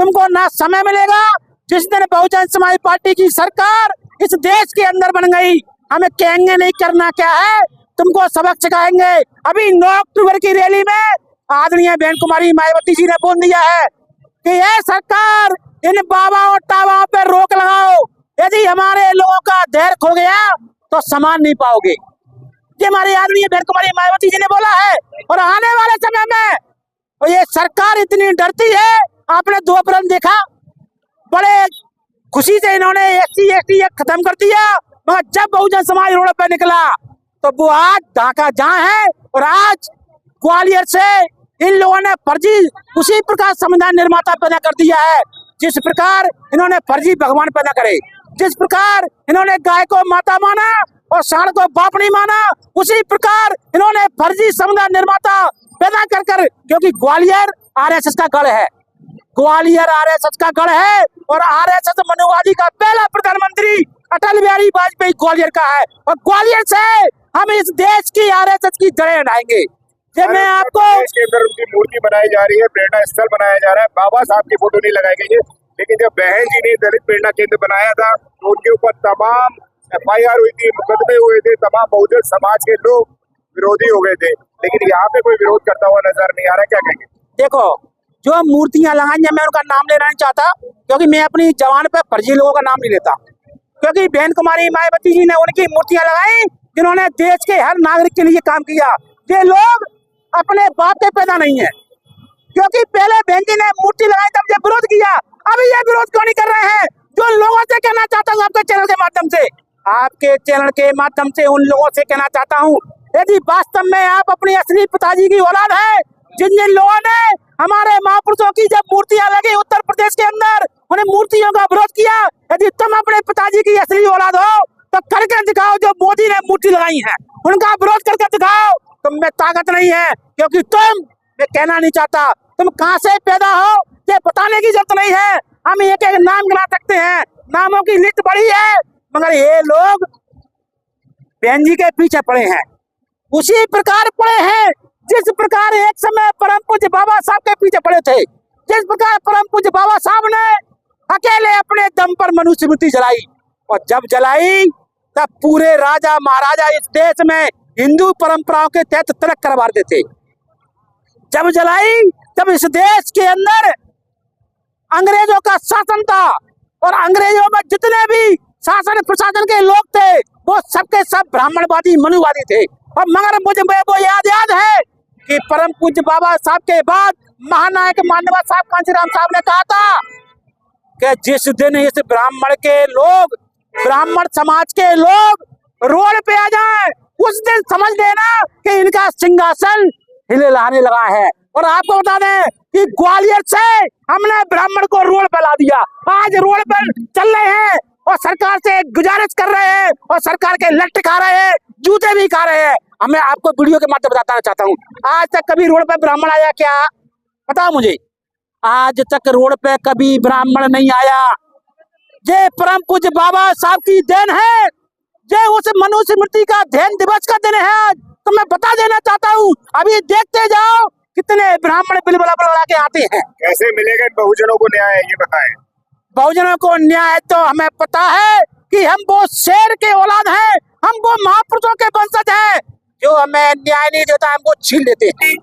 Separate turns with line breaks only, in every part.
तुमको ना समय मिलेगा। जिस दिन बहुजन समाज पार्टी की सरकार इस देश के अंदर बन गई, हमें कहेंगे नहीं करना क्या है, तुमको सबक सिखाएंगे। अभी 9 अक्टूबर की रैली में आदरणीय बहन कुमारी मायावती जी ने बोल दिया है कि यह सरकार इन बाबा और टावा पे रोक लगाओ, यदि हमारे लोगों का धैर्य खो गया तो सामान नहीं पाओगे। ये हमारी आदरणीय बहन कुमारी मायावती जी ने बोला है। और आने वाले समय में और ये सरकार इतनी डरती है, आपने 2 अप्रैल देखा, बड़े खुशी से इन्होंने SC/ST खत्म कर दिया, मगर जब बहुजन समाज रोड पे निकला तो वो आज ढाका जहाँ है। और आज ग्वालियर से इन लोगों ने फर्जी उसी प्रकार संविधान निर्माता पैदा कर दिया है, जिस प्रकार इन्होंने फर्जी भगवान पैदा करे, जिस प्रकार इन्होंने गाय को माता माना और सांड को बाप नहीं माना, उसी प्रकार इन्होंने फर्जी संविधान निर्माता पैदा कर कर, क्योंकि ग्वालियर RSS का गढ़ है, ग्वालियर RSS का गढ़ है। और RSS मनुवादी का पहला प्रधानमंत्री अटल बिहारी वाजपेयी ग्वालियर का है। और ग्वालियर से हम इस देश की RSS की जड़ें हटाएंगे। जब मैं आपको
इसके अंदर उनकी मूर्ति बनाई जा रही है, प्रेरणा स्थल बनाया जा रहा है, बाबा साहब की फोटो नहीं लगाई गई है, लेकिन जब बहन जी ने दलित प्रेरणा केंद्र बनाया था तो उनके ऊपर तमाम FIR हुई थी, मुकदमे हुए थे, तमाम बहुजन समाज के लोग विरोधी हो गए थे, लेकिन यहाँ पे कोई विरोध करता हुआ नजर नहीं आ रहा। क्या कहेंगे?
देखो, जो मूर्तियां लगाई हैं, मैं उनका नाम लेना नहीं चाहता, क्योंकि मैं अपनी जवान पे फर्जी लोगों का नाम नहीं लेता। क्योंकि बहन कुमारी मायावती जी ने उनकी मूर्तियां लगाई जिन्होंने देश के हर नागरिक के लिए काम किया। ये लोग अपने बाप के पैदा नहीं है, क्योंकि पहले बहन जी ने मूर्ति लगाई तब ये विरोध किया, अभी ये विरोध क्यों नहीं कर रहे हैं? जो लोगों से कहना चाहता हूँ आपके चैनल के माध्यम से, आपके चैनल के माध्यम से उन लोगों से कहना चाहता हूँ, यदि वास्तव में आप अपनी असली पिताजी की औलाद है, जिन जिन लोगों ने हमारे महापुरुषों की जब मूर्तियां लगी उत्तर प्रदेश के अंदर, उन्हें मूर्तियों का विरोध किया, यदि तुम अपने पिताजी की असली औलाद हो तो करके दिखाओ। जो मोदी ने मूर्ति लगाई है उनका विरोध करके दिखाओ। तुम में ताकत नहीं है, क्योंकि तुम, मैं कहना नहीं चाहता तुम कहां से पैदा हो ये बताने की जरूरत नहीं है। हम एक एक नाम गिना सकते हैं, नामों की लिस्ट बड़ी है, मगर ये लोग बहन जी के पीछे पड़े हैं, उसी प्रकार पड़े हैं जिस प्रकार एक समय परम पूज्य बाबा साहब के पीछे पड़े थे। जिस प्रकार परम पूज्य बाबा साहब ने अकेले अपने दम पर मनुस्मृति जलाई, और जब जलाई तब पूरे राजा महाराजा इस देश में हिंदू परंपराओं के तहत तिलक करवाते थे। जब जलाई तब इस देश के अंदर अंग्रेजों का शासन था, और अंग्रेजों में जितने भी शासन प्रशासन के लोग थे वो सबके सब ब्राह्मणवादी मनुवादी थे। और मगर मुझे वो याद है कि परम पूज्य बाबा साहब के बाद महानायक माननीय साहब कांशीराम साहब ने कहा था कि जिस दिन इस ब्राह्मण समाज के लोग रोड पे आ जाएं, उस दिन समझ लेना कि इनका सिंहासन हिलने लगा है। और आपको बता दें कि ग्वालियर से हमने ब्राह्मण को रोड पे ला दिया, आज रोड पर चल रहे हैं और सरकार से गुजारिश कर रहे हैं और सरकार के लट्ठ खा रहे हैं, जूते भी खा रहे हैं। हमें आपको वीडियो के माध्यम बताना चाहता हूँ, आज तक कभी रोड पे ब्राह्मण आया क्या? बताओ मुझे, आज तक रोड पे कभी ब्राह्मण नहीं आया। ये परम पूज्य बाबा साहब की देन है, ये उस मनुस्मृति का ध्यान दिवस का दिन है आज। तो मैं बता देना चाहता हूँ, अभी देखते जाओ कितने ब्राह्मण बिल बला के आते हैं।
कैसे मिलेगा बहुजनों को न्याय, ये बताएं।
बहुजनों को न्याय तो हमें पता है कि हम वो शेर के औलाद हैं, हम वो महापुरुषों के वंशज हैं। जो हमें न्याय नहीं देता हमको छीन लेते हैं,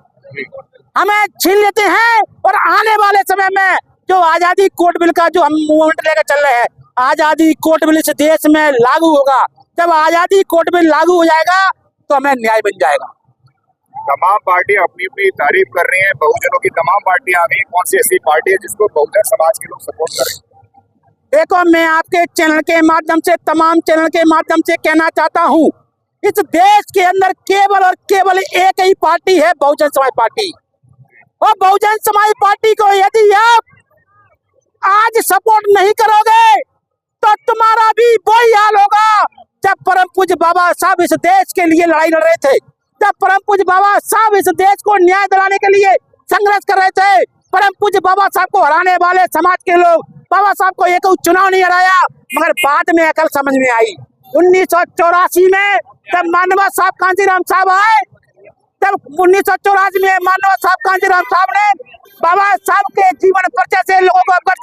हमें छीन लेते हैं। और आने वाले समय में जो आजादी कोर्ट बिल का जो हम मूवमेंट लेकर चल रहे हैं, आजादी कोर्ट बिल इस देश में लागू होगा। जब आजादी कोर्ट बिल लागू हो जाएगा तो हमें न्याय बन जाएगा।
तमाम पार्टियां अपनी अपनी तारीफ कर रही हैं, बहुजनों की तमाम पार्टियां आ गई, कौन सी ऐसी पार्टी है जिसको बहुजन समाज के लोग सपोर्ट करें?
देखो, मैं आपके चैनल के माध्यम से, तमाम चैनल के माध्यम से कहना चाहता हूँ, इस देश के अंदर केवल और केवल एक ही पार्टी है, बहुजन समाज पार्टी। और बहुजन समाज पार्टी को यदि आप आज सपोर्ट नहीं करोगे तो तुम्हारा भी वही हाल होगा जब परम पूज्य बाबा साहब इस देश के लिए लड़ाई लड़ रहे थे, जब परम पूज्य बाबा साहब इस देश को न्याय दिलाने के लिए संघर्ष कर रहे थे। परम पूज्य बाबा साहब को हराने वाले समाज के लोग बाबा साहब को एक चुनाव नहीं हराया, मगर बाद में अकल समझ में आई। 1984 में जब माननीय साहब कांशीराम साहब आए, तब 1984 में माननीय साहब कांशीराम साहब ने बाबा साहब के जीवन परिचय से लोगों को अवगत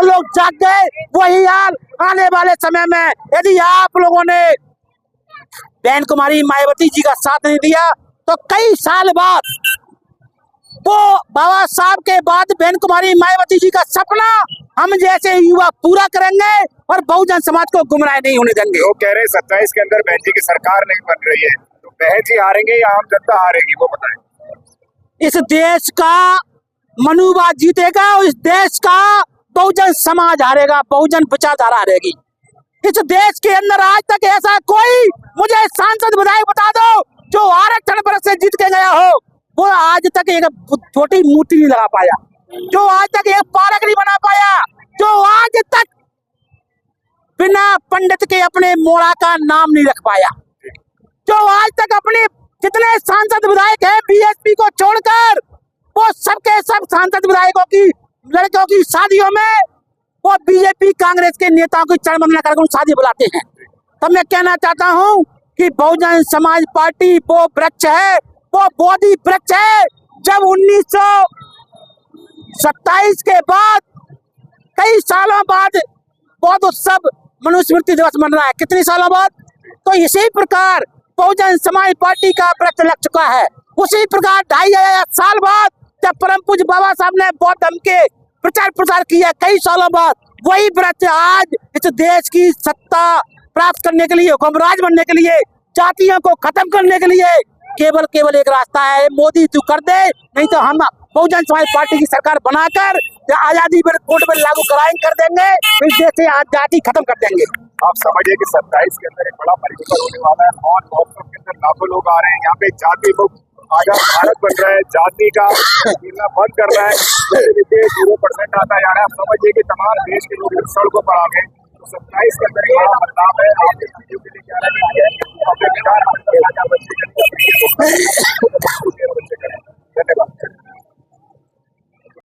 लोग जाग गए, वही हाल आने वाले समय में यदि आप लोगों ने बहन कुमारी मायावती जी का साथ नहीं दिया तो कई साल बाद वो बाबा साहब के बाद बहन कुमारी मायावती जी का सपना हम जैसे युवा पूरा करेंगे और बहुजन समाज को गुमराह नहीं होने देंगे।
लोग कह रहे हैं 27 के अंदर बहन जी की सरकार नहीं बन रही है, तो बहन जी हारेंगे या आम जनता हारेगी, वो बताएं।
इस देश का मनुवाद जीतेगा और इस देश का बहुजन समाज हारेगा, बहुजन विचारधारा हारेगी। इस देश के अंदर आज तक ऐसा कोई मुझे सांसद विधायक बता दो जो आरक्षण पर से जीत के गया हो, वो आज तक एक छोटी मूर्ति नहीं लगा पाया, जो आज तक एक पार्क नहीं बना पाया, जो आज तक बिना पंडित के अपने मोड़ा का नाम नहीं रख पाया, जो आज तक अपने जितने सांसद विधायक हैं बीएसपी को छोड़कर वो सबके सब सांसद विधायकों की लड़कियों की शादियों में वो बीजेपी कांग्रेस के नेताओं की चरणवंदना करके शादी बुलाते हैं। तो मैं कहना चाहता हूं कि बहुजन समाज पार्टी वो वृक्ष है, वो बोधि वृक्ष है। जब 1927 के बाद कई सालों बाद बौद्ध उत्सव मनुस्मृति दिवस मन रहा है, कितने सालों बाद, तो इसी प्रकार बहुजन समाज पार्टी का वृक्ष लग चुका है। उसी प्रकार 2500 साल बाद जब परम पूज्य बाबा साहब ने बौद्ध धर्म के प्रचार प्रसार किया, कई सालों बाद वही वृक्ष आज इस देश की सत्ता प्राप्त करने के लिए, हुक्मराज बनने के लिए, जातियों को खत्म करने के लिए केवल एक रास्ता है, मोदी तू कर दे, नहीं तो हम बहुजन समाज पार्टी की सरकार बनाकर आजादी पर कोर्ट में लागू कर देंगे, इस देश से जाति खत्म कर देंगे।
आप समझिए कि 27 के अंदर एक बड़ा परिवर्तन होने वाला है और महोत्सव के अंदर लाखों लोग आ रहे हैं। यहाँ पे जाति मुक्त आजाद भारत बन रहा है, जाति का मिलना बंद कर रहा है, 0% आता जा रहा है। आप समझिए कि तमाम देश के लोग सड़कों पर आ गए। तो 27 के अंदर एक बड़ा बदलाव है। आप इस वीडियो के लिए क्या रहे हैं, अपने विचार